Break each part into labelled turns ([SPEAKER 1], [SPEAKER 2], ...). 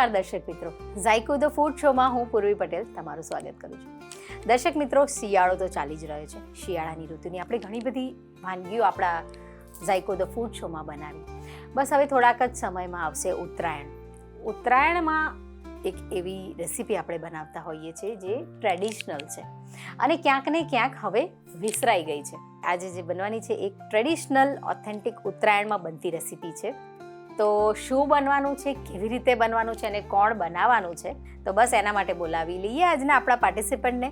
[SPEAKER 1] નમસ્કાર દર્શક મિત્રો, ઝાયકો ધ ફૂડ શોમાં હું પૂર્વી પટેલ તમારું સ્વાગત કરું છું. દર્શક મિત્રો, શિયાળો તો ચાલી જ રહ્યો છે. શિયાળાની ઋતુની આપણે ઘણી બધી વાનગીઓ આપણા ઝાયકો ધ ફૂડ શોમાં બનાવી. બસ હવે થોડાક જ સમયમાં આવશે ઉત્તરાયણ. ઉત્તરાયણમાં એક એવી રેસીપી આપણે બનાવતા હોઈએ છીએ જે ટ્રેડિશનલ છે અને ક્યાંક ને ક્યાંક હવે વિસરાઈ ગઈ છે. આજે જે બનવાની છે એક ટ્રેડિશનલ ઓથેન્ટિક ઉત્તરાયણમાં બનતી રેસીપી છે. તો શું બનવાનું છે, કેવી રીતે બનવાનું છે અને કોણ બનાવવાનું છે, તો બસ એના માટે બોલાવી લઈએ આજના આપણા પાર્ટિસિપન્ટને.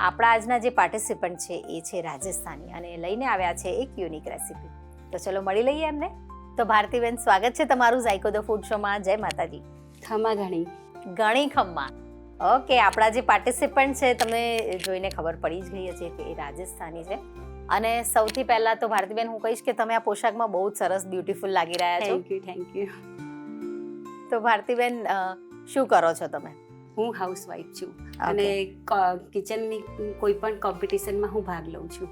[SPEAKER 1] આપણા આજના જે પાર્ટિસિપન્ટ છે એ છે રાજસ્થાની અને લઈને આવ્યા છે એક યુનિક રેસીપી. તો ચલો મળી લઈએ એમને. તો ભારતીબેન, સ્વાગત છે તમારું ઝાયકો ધ ફૂડ શોમાં. જય માતાજી.
[SPEAKER 2] ખમા
[SPEAKER 1] ઘણી ખમ્મા. ઓકે, આપણા જે પાર્ટિસિપન્ટ છે તમને જોઈને ખબર પડી જ ગઈ હશે કે એ રાજસ્થાની છે. અને સૌથી પહેલા તો ભારતીબેન હું કહીશ કે તમે આ પોશાકમાં બહુ જ સરસ બ્યુટીફુલ લાગી રહ્યા છો.
[SPEAKER 2] Thank you.
[SPEAKER 1] તો ભારતીબેન, શું કરો છો તમે?
[SPEAKER 2] હું હાઉસવાઈફ છું અને કિચનની કોઈ પણ કોમ્પિટિશનમાં હું ભાગ લઉં છું,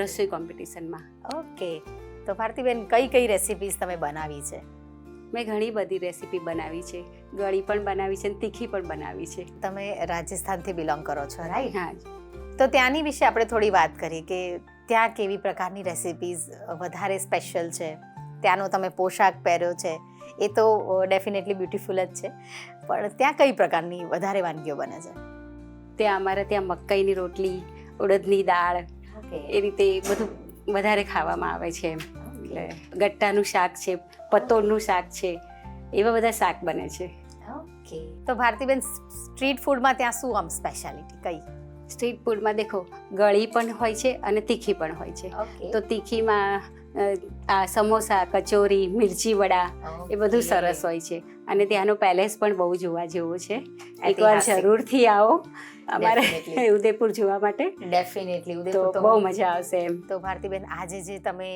[SPEAKER 2] રસોઈ કોમ્પિટિશનમાં.
[SPEAKER 1] ઓકે, તો ભારતીબેન કઈ કઈ રેસિપીઝ તમે બનાવી છે?
[SPEAKER 2] મેં ઘણી બધી રેસીપી બનાવી છે, ગળી પણ બનાવી છે અને તીખી પણ બનાવી છે.
[SPEAKER 1] તમે રાજસ્થાનથી બિલોંગ કરો છો, રાઈટ?
[SPEAKER 2] હા.
[SPEAKER 1] તો ત્યાંની વિશે આપણે થોડી વાત કરીએ કે ત્યાં કેવી પ્રકારની રેસિપીઝ વધારે સ્પેશિયલ છે. ત્યાંનો તમે પોશાક પહેર્યો છે એ તો ડેફિનેટલી બ્યુટીફુલ જ છે, પણ ત્યાં કઈ પ્રકારની વધારે વાનગીઓ બને છે?
[SPEAKER 2] ત્યાં અમારે ત્યાં મકાઈની રોટલી, ઉડદની દાળ, એ રીતે બધું વધારે ખાવામાં આવે છે. એટલે ગટ્ટાનું શાક છે, પતોળનું શાક છે, એવા બધા શાક બને છે.
[SPEAKER 1] ઓકે, તો ભારતીબેન, સ્ટ્રીટ ફૂડમાં ત્યાં શું આમ સ્પેશિયાલિટી કઈ?
[SPEAKER 2] સ્ટ્રીટ ફૂડમાં દેખો, ગળી પણ હોય છે અને તીખી પણ હોય છે. તો તીખીમાં આ સમોસા, કચોરી, મિર્ચી વડા, એ બધું સરસ હોય છે. અને ત્યાંનો પેલેસ પણ બહુ જોવા જેવો છે. એકવાર જરૂરથી આવો અમારે ઉદયપુર જોવા માટે.
[SPEAKER 1] ડેફિનેટલી,
[SPEAKER 2] ઉદયપુર તો બહુ મજા આવશે એમ.
[SPEAKER 1] તો ભારતીબેન, આજે જે તમે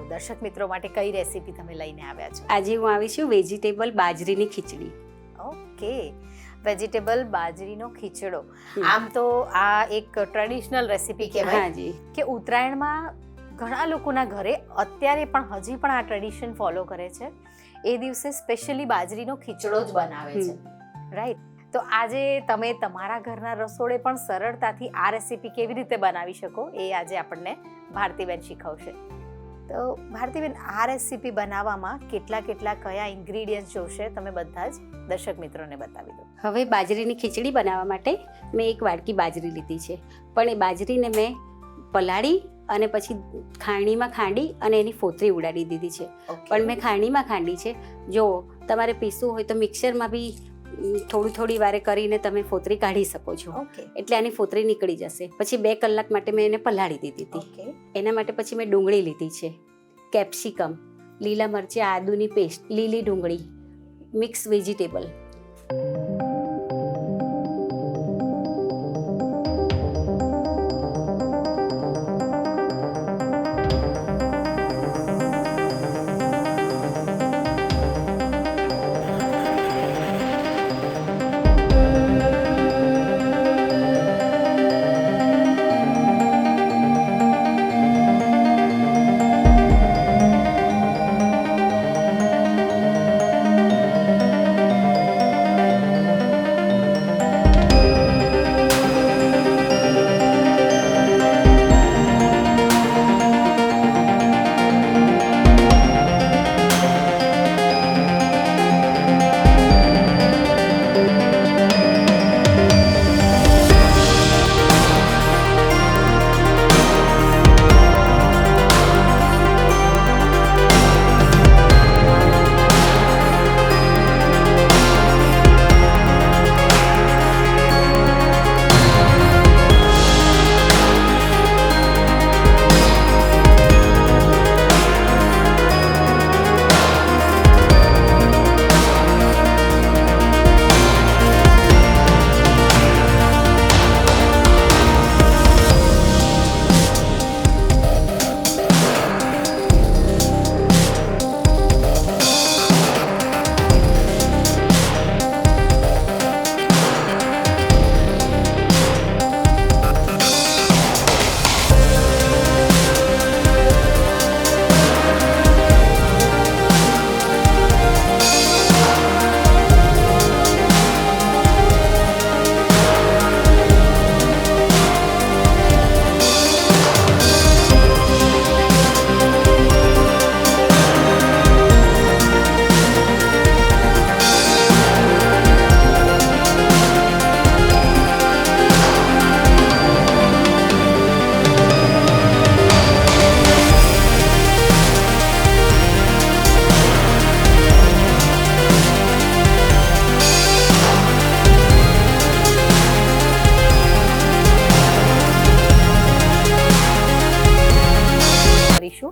[SPEAKER 1] દર્શક મિત્રો માટે કઈ રેસીપી તમે લઈને આવ્યા છો?
[SPEAKER 2] આજે હું આવી છું વેજીટેબલ બાજરીની ખીચડી.
[SPEAKER 1] ઓકે, વેજીટેબલ બાજરીનો ખીચડો. આમ તો આ એક ટ્રેડિશનલ રેસીપી કહેવાય કે ઉત્તરાયણમાં ઘણા લોકોના ઘરે અત્યારે પણ હજી પણ આ ટ્રેડિશન ફોલો કરે છે. એ દિવસે સ્પેશિયલી બાજરીનો ખીચડો જ બનાવે છે, રાઈટ? તો આજે તમે તમારા ઘરના રસોડે પણ સરળતાથી આ રેસીપી કેવી રીતે બનાવી શકો એ આજે આપણને ભારતીબેન શીખવશે. તો ભારતીબેન, આ રેસીપી બનાવવામાં કેટલા કયા ઇન્ગ્રીડિયન્ટ્સ જોશે તમે બધા જ દર્શક મિત્રોને બતાવી દો.
[SPEAKER 2] હવે બાજરીની ખીચડી બનાવવા માટે મેં એક વાડકી બાજરી લીધી છે, પણ એ બાજરીને મેં પલાળી અને પછી ખાંડીમાં ખાંડી અને એની ફોતરી ઉડાડી દીધી છે. પણ મેં ખાંડીમાં ખાંડી છે. જો તમારે પીસવું હોય તો મિક્સરમાં બી થોડી વારે કરીને તમે ફોતરી કાઢી શકો છો. એટલે આની ફોતરી નીકળી જશે. પછી 2 કલાક માટે મેં એને પલાળી દીધી હતી. એના માટે પછી મેં ડુંગળી લીધી છે, કેપ્સિકમ, લીલા મરચાં, આદુની પેસ્ટ, લીલી ડુંગળી, મિક્સ વેજીટેબલ.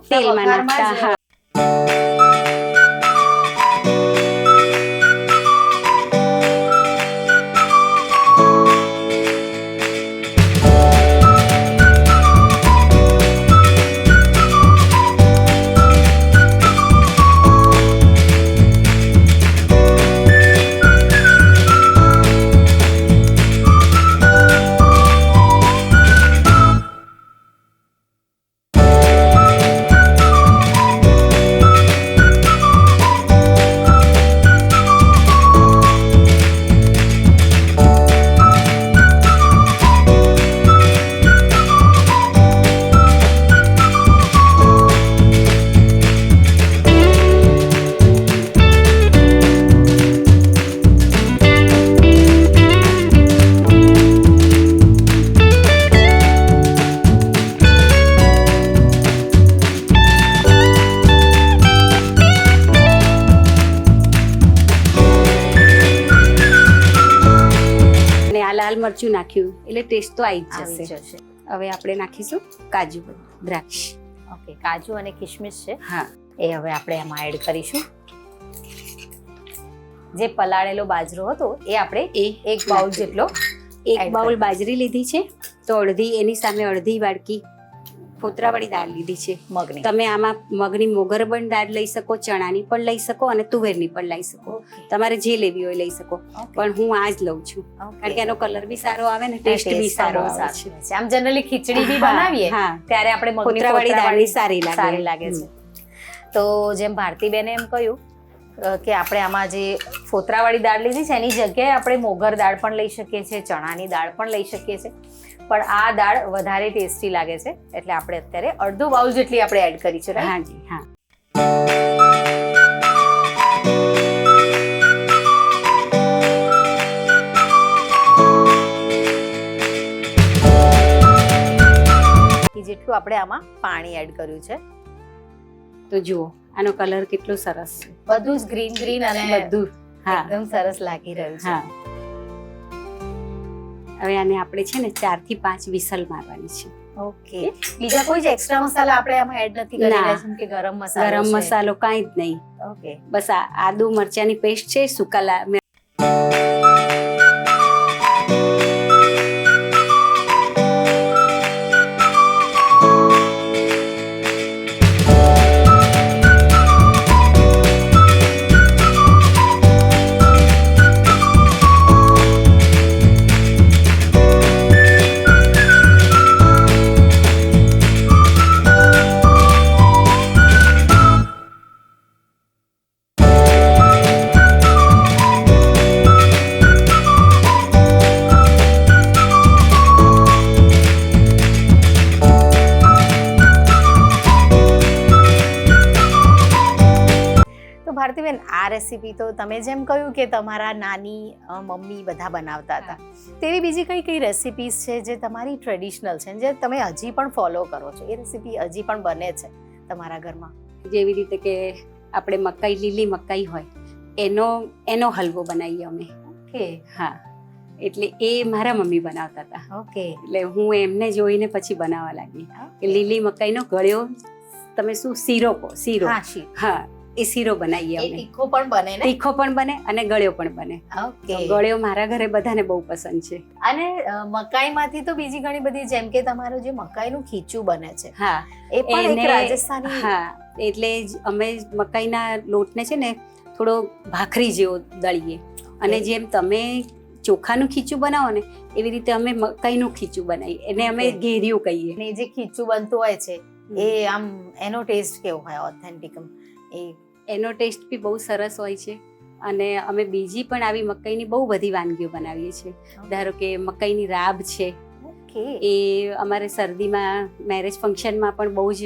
[SPEAKER 2] તેલમાં
[SPEAKER 1] વઘારમાં
[SPEAKER 2] નાખતા.
[SPEAKER 1] જ
[SPEAKER 2] હા, અને આ લાલ મરચું નાખ્યું એટલે ટેસ્ટ તો આવી જ
[SPEAKER 1] આવી
[SPEAKER 2] જશે.
[SPEAKER 1] જશે.
[SPEAKER 2] હવે આપણે નાખીશું કાજુ, દ્રાક્ષ.
[SPEAKER 1] ઓકે, કાજુ અને કિશમિશ છે
[SPEAKER 2] હા,
[SPEAKER 1] એ હવે આપણે આમાં એડ કરીશું. જે પલાળેલો બાજરો હતો એ આપણે એક બાઉલ જેટલો
[SPEAKER 2] એક
[SPEAKER 1] add
[SPEAKER 2] બાઉલ
[SPEAKER 1] કરી.
[SPEAKER 2] બાજરી લીધી છે, તો એની સામે અડધી વાડકી ફોતરાવાળી દાળ લીધી છે.
[SPEAKER 1] મગની.
[SPEAKER 2] તમે આમાં મગની મોગર પણ દાળ લઈ શકો, ચણાની પણ લઈ શકો અને તુવેરની પણ લઈ શકો.
[SPEAKER 1] Okay.
[SPEAKER 2] તમારે જે લેવી હોય લઈ શકો,
[SPEAKER 1] Okay.
[SPEAKER 2] પણ હું આ જ લઉં છું કારણ કે એનો કલર બી સારો આવે ને ટેસ્ટ બી
[SPEAKER 1] Taste
[SPEAKER 2] સારો
[SPEAKER 1] પણ બહુ
[SPEAKER 2] આવે છે.
[SPEAKER 1] છે. આમ જનરલી ખીચડી બી
[SPEAKER 2] હા,
[SPEAKER 1] બનાવીએ
[SPEAKER 2] હા.
[SPEAKER 1] ત્યારે આપણે મગની
[SPEAKER 2] ફોતરાવાળી દાળની સારી લાગે.
[SPEAKER 1] સારી લાગે છે. તો જેમ ભારતીબેને એમ કહ્યું કે આપણે આમાં જે ફોતરાવાળી દાળ લીધી છે એની જગ્યાએ આપણે મોગર દાળ પણ લઈ શકીએ છીએ, ચણાની દાળ પણ લઈ શકીએ છીએ, પણ આ દાળ વધારે ટેસ્ટી લાગે છે એટલે આપણે અત્યારે અડધો બાઉલ જેટલી આપણે એડ કરી છે, right?
[SPEAKER 2] હાજી, હા.
[SPEAKER 1] જેટલું આપણે આમાં પાણી એડ કર્યું છે.
[SPEAKER 2] તો જુઓ આનો કલર કેટલો સરસ છે.
[SPEAKER 1] બધું જ ગ્રીન ગ્રીન અને
[SPEAKER 2] બધું. હા,
[SPEAKER 1] એકદમ સરસ લાગી રહ્યું છે.
[SPEAKER 2] હા. હવે આને આપણે છે ને 4 થી 5 વિસલ મારવાની છે.
[SPEAKER 1] ઓકે, બીજા કોઈ જ એક્સ્ટ્રા મસાલા આપણે આમાં એડ નથી કરી
[SPEAKER 2] ના.
[SPEAKER 1] રહ્યા જેમ કે ગરમ મસાલો
[SPEAKER 2] ગરમ
[SPEAKER 1] છે.
[SPEAKER 2] મસાલો કાંઈ જ નહીં,
[SPEAKER 1] ઓકે,
[SPEAKER 2] બસ આ આદુ મરચાની પેસ્ટ છે, સૂકા
[SPEAKER 1] તો ભારતીબેન આ રેસીપી તો તમે જેમ કહ્યું કે તમારા નાની મમ્મી બધા બનાવતા હતા, તેવી બીજી કઈ કઈ રેસીપીઝ છે જે તમારી ટ્રેડિશનલ છે જે તમે હજી પણ ફોલો કરો છો, એ રેસીપી હજી પણ બને છે તમારા ઘરમાં?
[SPEAKER 2] જેવી રીતે કે આપણે મકાઈ, લીલી મકાઈ હોય એનો હલવો બનાવીએ અમે.
[SPEAKER 1] ઓકે,
[SPEAKER 2] હા, એટલે એ મારા મમ્મી બનાવતા હતા,
[SPEAKER 1] ઓકે,
[SPEAKER 2] એટલે હું એમને જોઈને પછી બનાવવા લાગી કે લીલી મકાઈનો ગળ્યો, તમે શું શીરો કહો, શીરો.
[SPEAKER 1] હા, શી
[SPEAKER 2] હા, એ શીરો બનાવીએ
[SPEAKER 1] એ
[SPEAKER 2] અમે.
[SPEAKER 1] તીખો પણ બને ને?
[SPEAKER 2] તીખો પણ બને અને ગળ્યો પણ બને.
[SPEAKER 1] ઓકે.
[SPEAKER 2] તો ગળ્યો મારા ઘરે બધાને બહુ પસંદ છે.
[SPEAKER 1] અને મકાઈમાંથી તો બીજી ઘણી બધી જેમ કે તમારું જે મકાઈનું ખીચું બને છે
[SPEAKER 2] હા,
[SPEAKER 1] એ પણ એક
[SPEAKER 2] એને-
[SPEAKER 1] રાજસ્થાની.
[SPEAKER 2] હા, એટલે જ અમે મકાઈના લોટને છે ને થોડો ભાખરી જેવો દળીએ અને જેમ તમે ચોખાનું ખીચું બનાવો ને એવી રીતે અમે મકાઈનું ખીચું બનાવીએ, એને અમે
[SPEAKER 1] Okay.
[SPEAKER 2] ઘેરિયું કહીએ.
[SPEAKER 1] અને જે ખીચું બનતું હોય છે એ આમ એનો ટેસ્ટ કેવો હોય ઓથેન્ટિક?
[SPEAKER 2] એનો ટેસ્ટ બી બહુ સરસ હોય છે અને અમે બીજી પણ આવી મકાઈની બહુ બધી વાનગીઓ બનાવીએ છીએ. ધારો કે મકાઈની રાબ છે,
[SPEAKER 1] ઓકે,
[SPEAKER 2] એ અમારે શરદીમાં મેરેજ ફંક્શનમાં પણ બહુ જ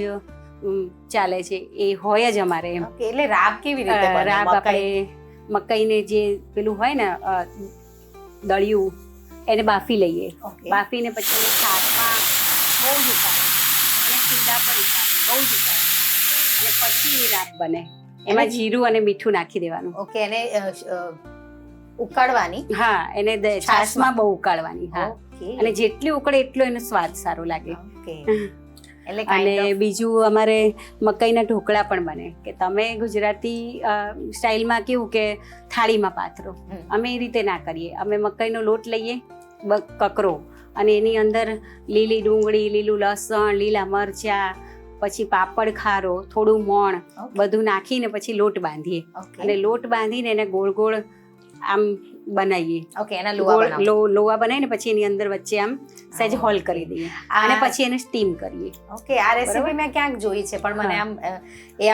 [SPEAKER 2] ચાલે છે, એ હોય જ અમારે એમ.
[SPEAKER 1] ઓકે. એટલે રાબ કેવી રીતે બને?
[SPEAKER 2] રાબ
[SPEAKER 1] મકાઈ?
[SPEAKER 2] આપણે મકાઈને જે પેલું હોય ને દળિયું એને બાફી લઈએ,
[SPEAKER 1] ઓકે.
[SPEAKER 2] બાફીને પછી એને છાશમાં બહુ જ ઉકાળે અને ચૂલા પર ઉકાળે, બહુ જ ઉકાળે અને પછી એ રાબ બને. એમાં જીરું અને મીઠું નાખી દેવાનું.
[SPEAKER 1] ઓકે, એને ઉકાળવાની?
[SPEAKER 2] હા, એને છાશમાં બહુ ઉકાળવાની. હા,
[SPEAKER 1] ઓકે,
[SPEAKER 2] અને જેટલી ઉકળે એટલો એનો સ્વાદ સારો લાગે.
[SPEAKER 1] ઓકે. એટલે kind
[SPEAKER 2] અને
[SPEAKER 1] of-
[SPEAKER 2] બીજું અમારે મકાઈના ઢોકળા પણ બને, કે તમે ગુજરાતી સ્ટાઇલમાં કેવું કે થાળીમાં પાથરો,
[SPEAKER 1] હમ.
[SPEAKER 2] અમે એ રીતે ના કરીએ. અમે મકાઈનો લોટ લઈએ કકરો, અને એની અંદર લીલી ડુંગળી, લીલું લસણ, લીલા મરચાં, પછી પાપડ ખારો, થોડું મોણ,
[SPEAKER 1] Okay.
[SPEAKER 2] બધું નાખીને પછી લોટ બાંધીએ.
[SPEAKER 1] Okay.
[SPEAKER 2] અને લોટ બાંધીને એને ગોળ ગોળ આમ બનાવીએ.
[SPEAKER 1] Okay, એના લુવા બનાવો.
[SPEAKER 2] લોવા બનાવીને પછી એની અંદર વચ્ચે આમ સહેજ હોલ કરી દઈએ અને પછી એને સ્ટીમ કરીએ.
[SPEAKER 1] ઓકે, આ રેસીપી
[SPEAKER 2] બરાબર.
[SPEAKER 1] મેં ક્યાંક જોઈ છે, પણ મને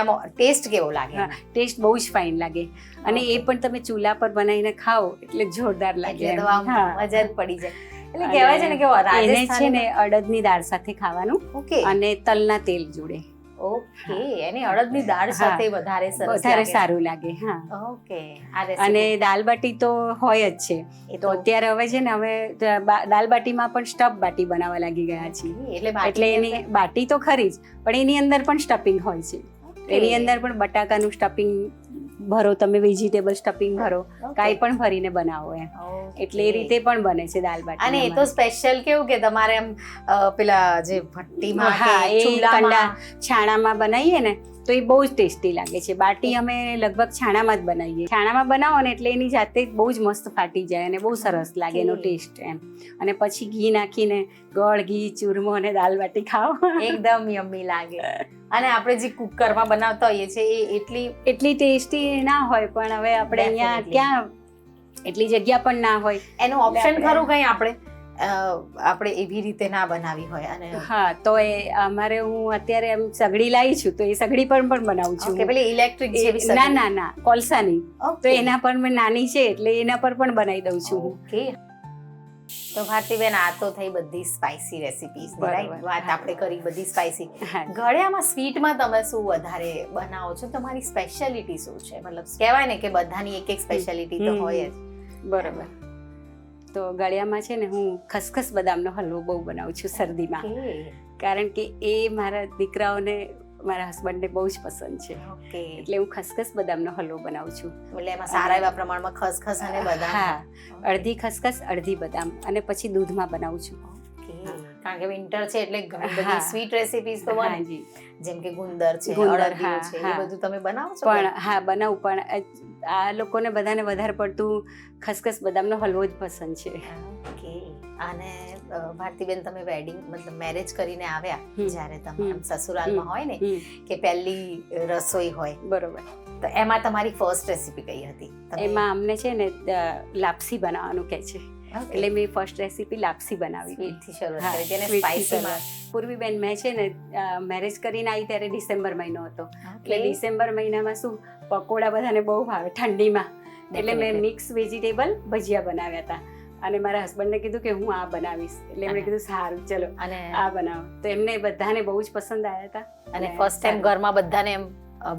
[SPEAKER 1] આમ ટેસ્ટ કેવો લાગે?
[SPEAKER 2] હા, ટેસ્ટ બહુ જ ફાઇન લાગે. અને એ પણ તમે ચૂલા પર બનાવીને ખાઓ એટલે જોરદાર લાગે.
[SPEAKER 1] એટલે તો આમ
[SPEAKER 2] હા.
[SPEAKER 1] મજા જ પડી જાય. એટલે
[SPEAKER 2] અને
[SPEAKER 1] કહેવાય છે ને કે
[SPEAKER 2] એને છે
[SPEAKER 1] રાજસ્થાની
[SPEAKER 2] ને અડદની દાળ સાથે ખાવાનું
[SPEAKER 1] ઓકે
[SPEAKER 2] અને તલના તેલ જોડે
[SPEAKER 1] ઓકે, એની અડદની દાળ
[SPEAKER 2] હા.
[SPEAKER 1] સાથે વધારે સરસ
[SPEAKER 2] વધારે
[SPEAKER 1] લાગે.
[SPEAKER 2] સારું લાગે. હા.
[SPEAKER 1] ઓકે, આ
[SPEAKER 2] અને
[SPEAKER 1] રેસીપી
[SPEAKER 2] દાલ બાટી તો હોય જ છે.
[SPEAKER 1] એ
[SPEAKER 2] તો અત્યારે હવે છે ને અમે દાલ બાટીમાં પણ સ્ટફ બાટી બનાવવા લાગી ગયા છીએ.
[SPEAKER 1] એટલે
[SPEAKER 2] એટલે એની બાટી તો ખરી જ, પણ એની અંદર પણ સ્ટફિંગ હોય છે. એની અંદર પણ બટાકાનું સ્ટફિંગ ભરો, તમે વેજીટેબલ સ્ટફિંગ ભરો, કાંઈ પણ ભરીને બનાવો એમ. એટલે એ રીતે પણ બને છે દાલ બાટી.
[SPEAKER 1] અને એ તો સ્પેશિયલ કેવું કે તમારે આમ પેલા જે ભટ્ટીમાં
[SPEAKER 2] હા,
[SPEAKER 1] કે
[SPEAKER 2] એ
[SPEAKER 1] ચૂલામાં
[SPEAKER 2] કંડા છાણામાં બનાવીએ ને તો એ બહુ જ ટેસ્ટી લાગે છે. બાટી અમે લગભગ છાણામાં જ બનાવીએ. છાણામાં બનાવો ને એટલે એની જાતે જ બહુ જ મસ્ત ફાટી જાય અને બહુ સરસ લાગે એનો ટેસ્ટ એમ. અને પછી ઘી નાખીને ગોળ, ઘી, ચૂરમો અને દાલ બાટી ખાઓ,
[SPEAKER 1] એકદમ યમ્મી લાગે. અને આપણે જે કુકરમાં બનાવતા હોઈએ છીએ એ
[SPEAKER 2] એટલી ટેસ્ટી ના હોય, પણ હવે આપણે અહીંયા
[SPEAKER 1] Definitely.
[SPEAKER 2] ક્યાં એટલી જગ્યા પણ ના હોય.
[SPEAKER 1] એનું ઓપ્શન
[SPEAKER 2] આપણે-
[SPEAKER 1] ખરું કઈ આપણે એવી રીતે ના બનાવી હોય. અને
[SPEAKER 2] હા, તો એ અમારે હું અત્યારે એમ સગડી લાવી છું, તો એ સગડી પર પણ બનાવું છું.
[SPEAKER 1] ઓકે, પેલી ઇલેક્ટ્રિક જેવી
[SPEAKER 2] ના ના ના, કોલસાની.
[SPEAKER 1] ઓકે.
[SPEAKER 2] તો એના પર મેં નાની છે એટલે એના પર પણ બનાવી દઉં છું હું.
[SPEAKER 1] ઓકે. તો ભારતીબેન, આ તો થઈ બધી સ્પાઇસી રેસિપીઝ
[SPEAKER 2] બરાબર.
[SPEAKER 1] રાઈટ, વાત આપણે કરી બધી સ્પાઇસી.
[SPEAKER 2] હા.
[SPEAKER 1] ગળ્યામાં સ્વીટમાં તમે શું વધારે બનાવો છો? તમારી સ્પેશિયાલિટી શું છે? મતલબ કહેવાય ને કે બધાની એક એક સ્પેશિયાલિટી તો હોય જ.
[SPEAKER 2] બરાબર. તો ગળ્યામાં છે ને હું ખસખસ બદામનો હલવો બહુ બનાવું છું શરદીમાં,
[SPEAKER 1] ઓકે.
[SPEAKER 2] કારણ કે એ મારા દીકરાઓને, મારા હસબન્ડને બહુ જ પસંદ છે.
[SPEAKER 1] ઓકે.
[SPEAKER 2] એટલે હું ખસખસ બદામનો હલવો બનાવું છું.
[SPEAKER 1] એટલે એમાં સારા એવા પ્રમાણમાં ખસખસ અને બદામ.
[SPEAKER 2] હા, અડધી ખસખસ અડધી બદામ, અને પછી દૂધમાં બનાવું છું.
[SPEAKER 1] ઓકે. કારણ કે વિન્ટર છે એટલે ઘણી બધી
[SPEAKER 2] હા.
[SPEAKER 1] સ્વીટ રેસિપીઝ તો બને,
[SPEAKER 2] હાજી.
[SPEAKER 1] જેમ કે ગુંદર છે,
[SPEAKER 2] ગુંદર,
[SPEAKER 1] અડદિયું
[SPEAKER 2] હા,
[SPEAKER 1] છે, એ
[SPEAKER 2] હા.
[SPEAKER 1] બધું તમે બનાવો છો?
[SPEAKER 2] પણ હા, બનાવું, પણ આ લોકોને બધાને વધારે પડતું ખસખસ બદામનો હલવો જ પસંદ છે.
[SPEAKER 1] ઓકે. અને ભારતીબેન, તમે વેડિંગ મતલબ મેરેજ કરીને આવ્યા, જ્યારે તમે આમ સસુરાલમાં હોય ને કે પહેલી રસોઈ હોય,
[SPEAKER 2] બરોબર.
[SPEAKER 1] તો એમાં તમારી ફર્સ્ટ રેસિપી કઈ હતી?
[SPEAKER 2] એમાં અમને છે ને લાપસી બનાવવાનું કહે છે,
[SPEAKER 1] એટલે
[SPEAKER 2] એટલે મેં ફર્સ્ટ રેસીપી લાપસી બનાવી હતી.
[SPEAKER 1] સ્વીટ થી શરૂઆત
[SPEAKER 2] હા,
[SPEAKER 1] કરી હતી અને
[SPEAKER 2] sweet થી
[SPEAKER 1] સ્પાઇસીમાં.
[SPEAKER 2] પૂર્વીબેન, મેં છે ને મેરેજ કરીને આવી ત્યારે ડિસેમ્બર મહિનો હતો, એટલે ડિસેમ્બર મહિનામાં શું પકોડા બધાને બહુ ભાવે ઠંડીમાં, એટલે મેં મિક્સ વેજીટેબલ ભજીયા બનાવ્યા હતા. અને મારા હસબન્ડને કીધું કે હું આ બનાવીશ, એટલે એમણે કીધું સારું ચલો
[SPEAKER 1] અને
[SPEAKER 2] આ બનાવો. તો એમને બધાને બહુ જ પસંદ આવ્યા હતા.
[SPEAKER 1] અને ફર્સ્ટ ટાઈમ ઘરમાં બધાને એમ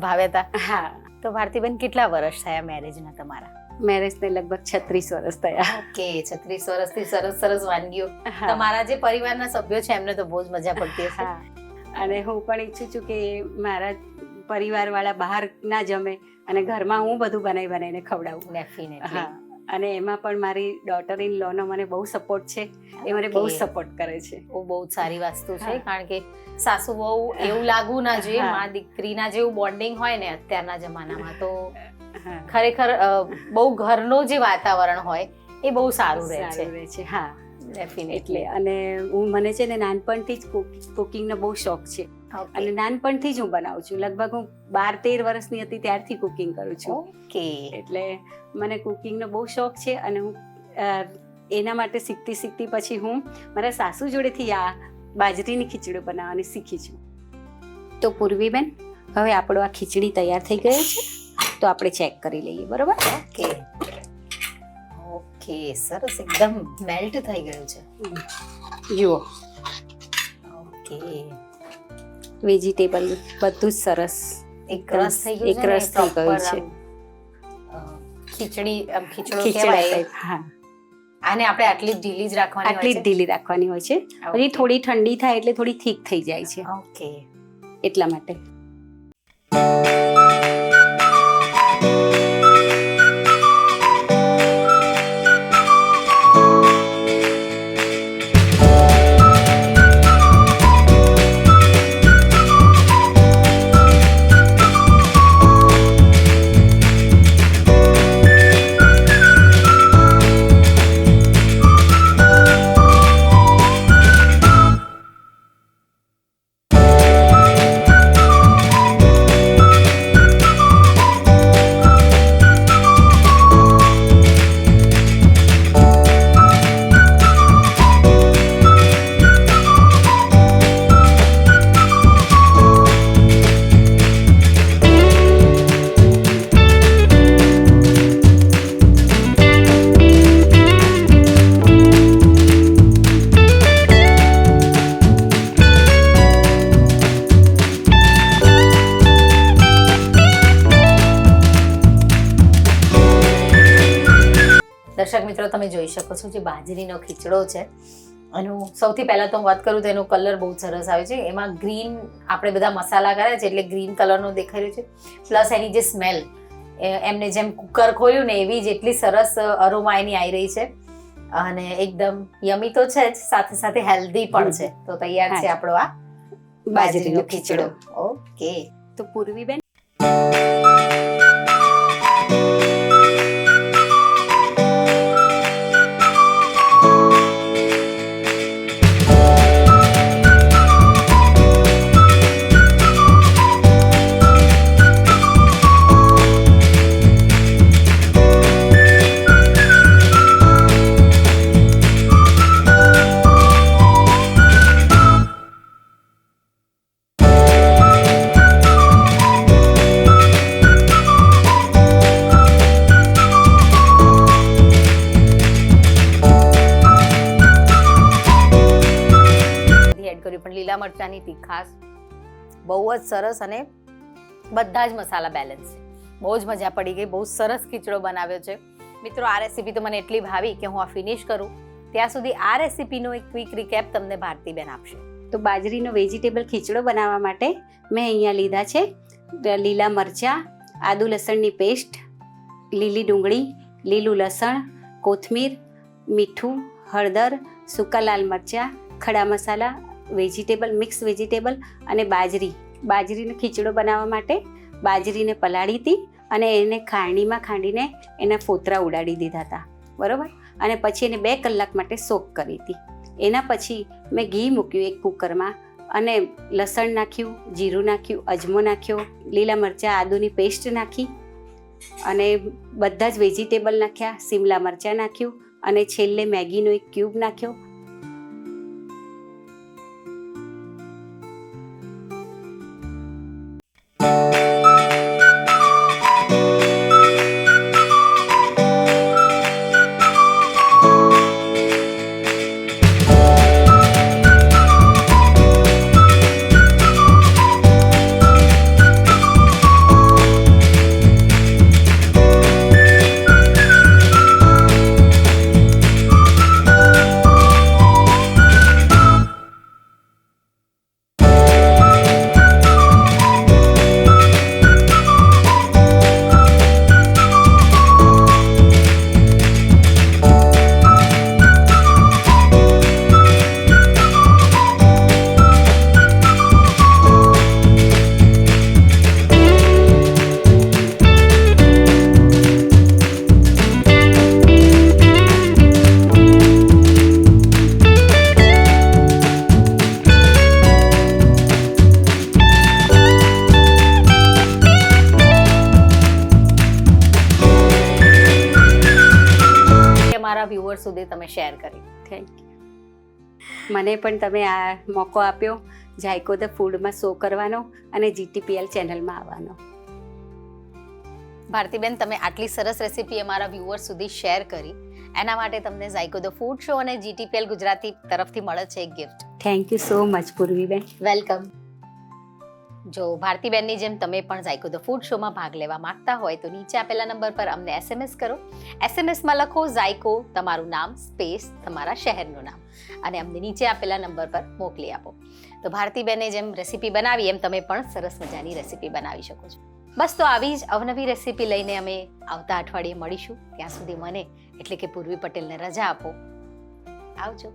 [SPEAKER 1] ભાવ્યા હતા.
[SPEAKER 2] હા,
[SPEAKER 1] તો ભારતીબેન, કેટલા વર્ષ થયા મેરેજના તમારા?
[SPEAKER 2] મેરેજને લગભગ 36 વર્ષ થયા.
[SPEAKER 1] ઓકે, 36 વર્ષથી સરસ સરસ વાનગીઓ.
[SPEAKER 2] હા.
[SPEAKER 1] તમારા જે પરિવારના સભ્યો છે એમને તો બહુ જ મજા પડતી હશે.
[SPEAKER 2] હા, અને હું પણ ઈચ્છું છું કે મારા પરિવારવાળા બહાર ના જમે અને ઘરમાં હું બધું બનાવીને ખવડાવું.
[SPEAKER 1] ડેફિનેટલી.
[SPEAKER 2] હા, અને એમાં પણ મારી ડોટર ઇન લોનો મને બહુ સપોર્ટ છે. એ મને બહુ
[SPEAKER 1] Okay.
[SPEAKER 2] સપોર્ટ કરે છે.
[SPEAKER 1] બહુ જ સારી વસ્તુ છે,
[SPEAKER 2] હા.
[SPEAKER 1] કારણ કે સાસુ વહુ એવું લાગવું ના જોઈએ.
[SPEAKER 2] હા.
[SPEAKER 1] માં દીકરીના જેવું બોન્ડિંગ હોય ને અત્યારના જમાનામાં, તો
[SPEAKER 2] હા,
[SPEAKER 1] ખરેખર બહુ ઘરનું જે વાતાવરણ હોય એ બહુ સારું રહે છે.
[SPEAKER 2] સારું રહે છે. હા,
[SPEAKER 1] ડેફિનેટલી.
[SPEAKER 2] એટલે અને મને છે ને નાનપણથી જ કુકિંગનો બહુ શોખ છે, અને નાનપણથી જ હું બનાવું છું. લગભગ હું 12-13 વર્ષની હતી ત્યારથી કુકિંગ કરું છું.
[SPEAKER 1] ઓકે.
[SPEAKER 2] એટલે મને કુકિંગનો બહુ શોખ છે, અને હું એના માટે શીખતી પછી હું મારા સાસુ જોડેથી આ બાજરીની ખીચડી બનાવવાની શીખી છું. તો પૂર્વીબેન, હવે આપણો આ ખીચડી તૈયાર થઈ ગયો છે, તો આપણે ચેક કરી લઈએ. બરોબર?
[SPEAKER 1] ઓકે. ઓકે, સરસ, એકદમ મેલ્ટ થઈ ગયું છે.
[SPEAKER 2] જુઓ,
[SPEAKER 1] ઓકે.
[SPEAKER 2] વેજીટેબલ બધું જ સરસ
[SPEAKER 1] એક રસ થઈ ગયું છે.
[SPEAKER 2] એક રસ થઈ ગયું છે.
[SPEAKER 1] ખીચડી ખીચડો
[SPEAKER 2] ખીચડા
[SPEAKER 1] કહેવાય.
[SPEAKER 2] ટાઈપ. હા,
[SPEAKER 1] આને આપણે આટલી જ ઢીલી જ રાખવાની
[SPEAKER 2] આટલી જ
[SPEAKER 1] હોય છે.
[SPEAKER 2] ઢીલી રાખવાની હોય છે. પછી થોડી ઠંડી થાય એટલે થોડી થીક થઈ જાય છે,
[SPEAKER 1] ઓકે.
[SPEAKER 2] એટલા માટે.
[SPEAKER 1] મિત્રો તમે જોઈ શકો છો જે બાજરીનો ખીચડો છે એનું સૌથી પહેલા તો હું વાત કરું તો એનો કલર બહુ સરસ આવે છે. એમાં ગ્રીન આપણે બધા મસાલા કર્યા છે એટલે ગ્રીન કલરનો દેખાઈ રહ્યો છે. પ્લસ એની જે સ્મેલ એમને જેમ કુકર ખોલ્યું ને એવી જ એટલી સરસ અરોમા એની આવી રહી છે અને એકદમ યમી તો છે જ, સાથે સાથે હેલ્ધી પણ છે. તો તૈયાર છે આપણો આ બાજરીનો ખીચડો. ઓકે,
[SPEAKER 2] તો પૂર્વીબેન,
[SPEAKER 1] પણ લીલા મરચાની તીખાશ બહુ જ સરસ અને બધા જ મસાલા બેલેન્સ છે. બહુ જ મજા પડી ગઈ. બહુ સરસ ખીચડો બનાવ્યો છે મિત્રો. આ રેસીપી તો મને એટલી ભાવી કે હું આ ફિનિશ કરું ત્યાં સુધી આ રેસીપીનો એક ક્વિક રિકેપ તમને ભારતીબેન આપશે.
[SPEAKER 2] તો બાજરીનો વેજીટેબલ ખીચડો બનાવવા માટે મેં અહીંયા લીધા છે લીલા મરચાં, આદુ લસણની પેસ્ટ, લીલી ડુંગળી, લીલું લસણ, કોથમીર, મીઠું, હળદર, સૂકા લાલ મરચાં, ખડા મસાલા, વેજીટેબલ, મિક્સ વેજીટેબલ અને બાજરીનો ખીચડો બનાવવા માટે બાજરીને પલાળી હતી અને એને ખાંડીમાં ખાંડીને એના ફોતરા ઉડાડી દીધા હતા, બરાબર. અને પછી એને 2 કલાક માટે સોક કરી હતી. એના પછી મેં ઘી મૂક્યું એક કુકરમાં અને લસણ નાખ્યું, જીરું નાખ્યું, અજમો નાખ્યો, લીલા મરચાં આદુની પેસ્ટ નાખી અને બધા જ વેજીટેબલ નાખ્યા, શિમલા મરચાં નાખ્યું અને છેલ્લે મેગીનો એક ક્યુબ નાખ્યો.
[SPEAKER 1] મારા વ્યુઅર સુધી તમે શેર કરી.
[SPEAKER 2] Thank you. મને પણ તમે આ મોકો આપ્યો જાયકો ધ ફૂડમાં શો કરવાનો અને GTPL ચેનલમાં આવવાનો.
[SPEAKER 1] ભારતીબેન, તમે આટલી સરસ રેસીપી અમારા વ્યુઅર સુધી શેર કરી એના માટે તમને ઝાયકો ધ ફૂડ શો અને GTPL ગુજરાતી તરફથી મળે છે એક gift.
[SPEAKER 2] Thank you so much Purviben.
[SPEAKER 1] Welcome. જો ભારતીબેનની જેમ તમે પણ ઝાયકો ધ ફૂડ શોમાં ભાગ લેવા માંગતા હોય તો નીચે આપેલા નંબર પર અમને SMS કરો. SMSમાં લખો ઝાયકો, તમારું નામ, સ્પેસ, તમારા શહેરનું નામ અને અમને નીચે આપેલા નંબર પર મોકલી આપો. તો ભારતીબેને જેમ રેસીપી બનાવી એમ તમે પણ સરસ મજાની રેસીપી બનાવી શકો છો. બસ તો આવી જ અવનવી રેસીપી લઈને અમે આવતા અઠવાડિયે મળીશું. ત્યાં સુધી મને એટલે કે પૂર્વી પટેલને રજા આપો. આવજો.